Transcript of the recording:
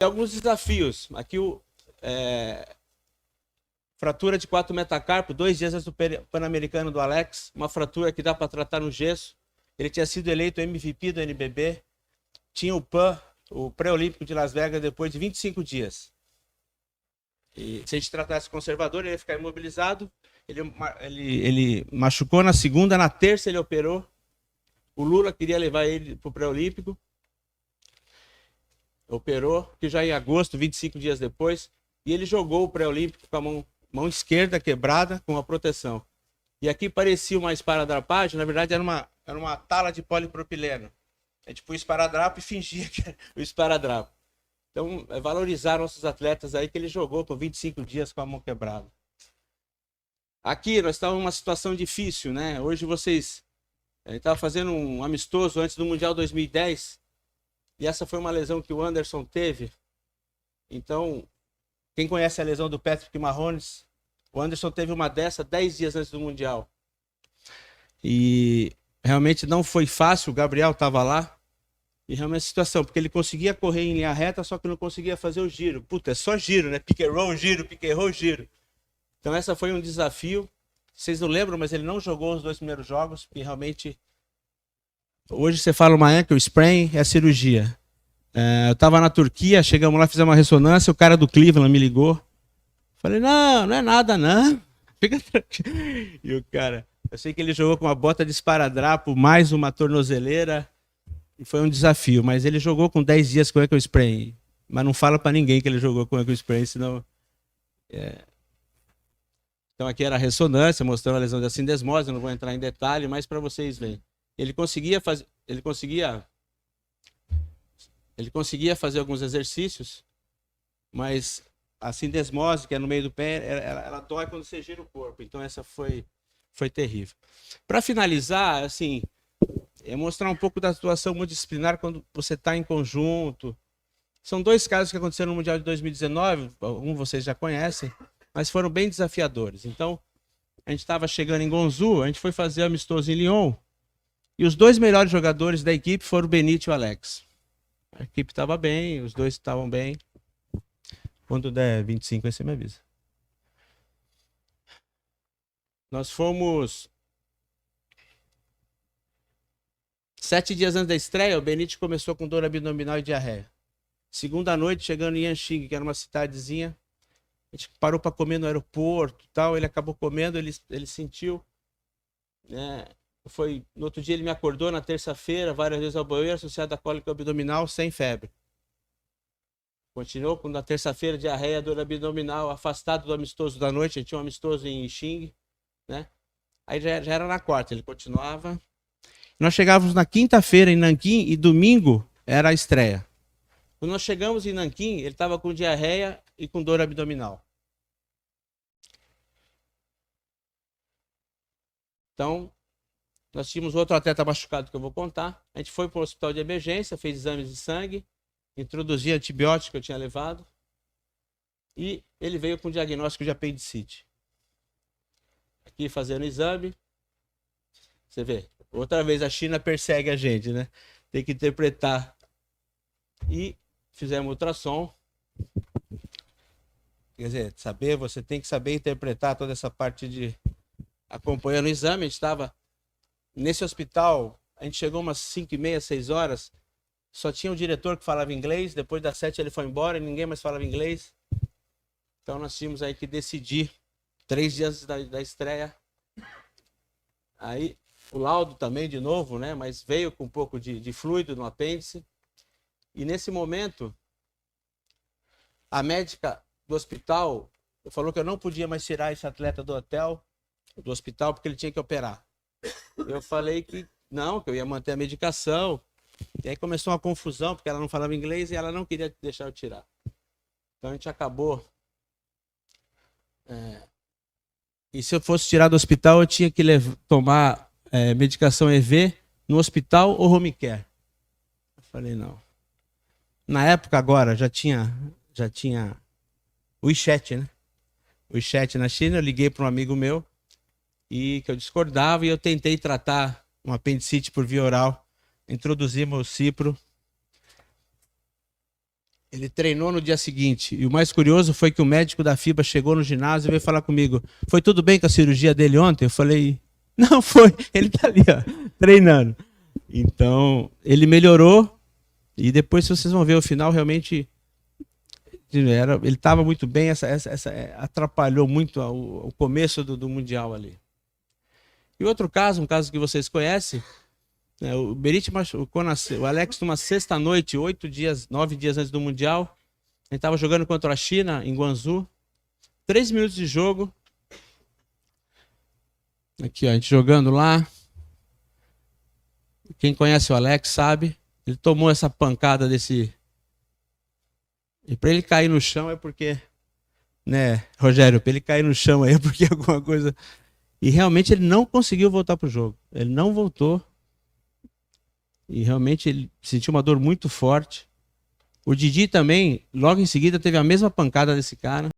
Tem alguns desafios. Aqui fratura de 4 metacarpo, 2 dias antes do Pan-Americano do Alex, uma fratura que dá para tratar no gesso. Ele tinha sido eleito MVP do NBB, tinha o PAN, o pré-olímpico de Las Vegas, depois de 25 dias. E se a gente tratasse conservador, ele ia ficar imobilizado. Ele machucou na segunda, na terça ele operou. O Lula queria levar ele para o pré-olímpico. Operou, que já em agosto, 25 dias depois. E ele jogou o pré-olímpico com a mão esquerda quebrada, com a proteção. E aqui parecia uma esparadrapagem, na verdade era uma tala de polipropileno. A gente põe o esparadrapo e fingia que era o esparadrapo. Então, valorizar nossos atletas aí, que ele jogou com 25 dias com a mão quebrada. Aqui nós estávamos numa situação difícil, né? Hoje a gente estava fazendo um amistoso antes do Mundial 2010, e essa foi uma lesão que o Anderson teve. Então, quem conhece a lesão do Patrick Mahomes, o Anderson teve uma dessa 10 dias antes do Mundial. E realmente não foi fácil, o Gabriel estava lá. E realmente a situação, porque ele conseguia correr em linha reta, só que não conseguia fazer o giro. Puta, é só giro, né? Pick and roll, giro, pick and roll, giro. Então essa foi um desafio. Vocês não lembram, mas ele não jogou os 2 primeiros jogos, porque realmente... Hoje você fala uma ankle sprain, é cirurgia. Eu estava na Turquia, chegamos lá, fizemos uma ressonância, o cara do Cleveland me ligou. Falei, não é nada não. Fica tranquilo. E o cara, eu sei que ele jogou com uma bota de esparadrapo, mais uma tornozeleira, e foi um desafio, mas ele jogou com 10 dias com ankle sprain. Mas não fala para ninguém que ele jogou com ankle sprain, senão... Então aqui era a ressonância, mostrando a lesão da sindesmose, não vou entrar em detalhe, mas para vocês verem. Ele conseguia fazer alguns exercícios, mas a sindesmose, que é no meio do pé, ela dói quando você gira o corpo. Então essa foi terrível. Para finalizar, assim, é mostrar um pouco da situação multidisciplinar quando você está em conjunto. São 2 casos que aconteceram no Mundial de 2019, um vocês já conhecem, mas foram bem desafiadores. Então, a gente estava chegando em Gonzu, a gente foi fazer amistoso em Lyon, e os 2 melhores jogadores da equipe foram o Benítez e o Alex. A equipe estava bem, os 2 estavam bem. Quando der 25, aí você me avisa. Nós fomos 7 dias antes da estreia, o Benítez começou com dor abdominal e diarreia. Segunda noite, chegando em Yanqing, que era uma cidadezinha, a gente parou para comer no aeroporto e tal, ele acabou comendo, ele sentiu, né? No outro dia ele me acordou na terça-feira, várias vezes ao banheiro, associado a cólica abdominal, sem febre. Continuou na terça-feira, diarreia, dor abdominal, afastado do amistoso da noite, a gente tinha um amistoso em Xing, né? Aí já era na quarta, ele continuava. Nós chegávamos na quinta-feira em Nanquim e domingo era a estreia. Quando nós chegamos em Nanquim, ele estava com diarreia e com dor abdominal. Então, nós tínhamos outro atleta machucado que eu vou contar. A gente foi para o hospital de emergência, fez exames de sangue, introduzi antibiótico que eu tinha levado, e ele veio com diagnóstico de apendicite. Aqui fazendo o exame, você vê, outra vez a China persegue a gente, né? Tem que interpretar. E fizemos ultrassom. Quer dizer, você tem que saber interpretar toda essa parte de acompanhando o exame. A gente estava nesse hospital, a gente chegou umas 5h30, 6 horas, só tinha o diretor que falava inglês, depois das 7 ele foi embora e ninguém mais falava inglês. Então nós tínhamos aí que decidir 3 dias da estreia. Aí o laudo também de novo, né? Mas veio com um pouco de fluido no apêndice. E nesse momento, a médica do hospital falou que eu não podia mais tirar esse atleta do hospital, porque ele tinha que operar. Eu falei que não, que eu ia manter a medicação. E aí começou uma confusão, porque ela não falava inglês e ela não queria deixar eu tirar. Então a gente acabou. E se eu fosse tirar do hospital, eu tinha que tomar medicação EV no hospital ou home care. Eu falei, não. Na época agora já tinha o WeChat, né? O WeChat na China, eu liguei para um amigo meu e que eu discordava e eu tentei tratar um apendicite por via oral. Introduzimos o cipro. Ele treinou no dia seguinte. E o mais curioso foi que o médico da FIBA chegou no ginásio e veio falar comigo. Foi tudo bem com a cirurgia dele ontem? Eu falei, não foi. Ele tá ali, ó, treinando. Então, ele melhorou. E depois vocês vão ver o final, realmente ele estava muito bem, atrapalhou muito o começo do Mundial ali. E outro caso, um caso que vocês conhecem, o Berit machucou, o Alex numa sexta-noite, 9 dias antes do Mundial. A gente estava jogando contra a China, em Guangzhou. 3 minutos de jogo. Aqui, ó, a gente jogando lá. Quem conhece o Alex sabe. Ele tomou essa pancada desse... E para ele cair no chão é porque... Né, Rogério, para ele cair no chão aí é porque alguma coisa... E realmente ele não conseguiu voltar pro jogo. Ele não voltou. E realmente ele sentiu uma dor muito forte. O Didi também, logo em seguida, teve a mesma pancada desse cara.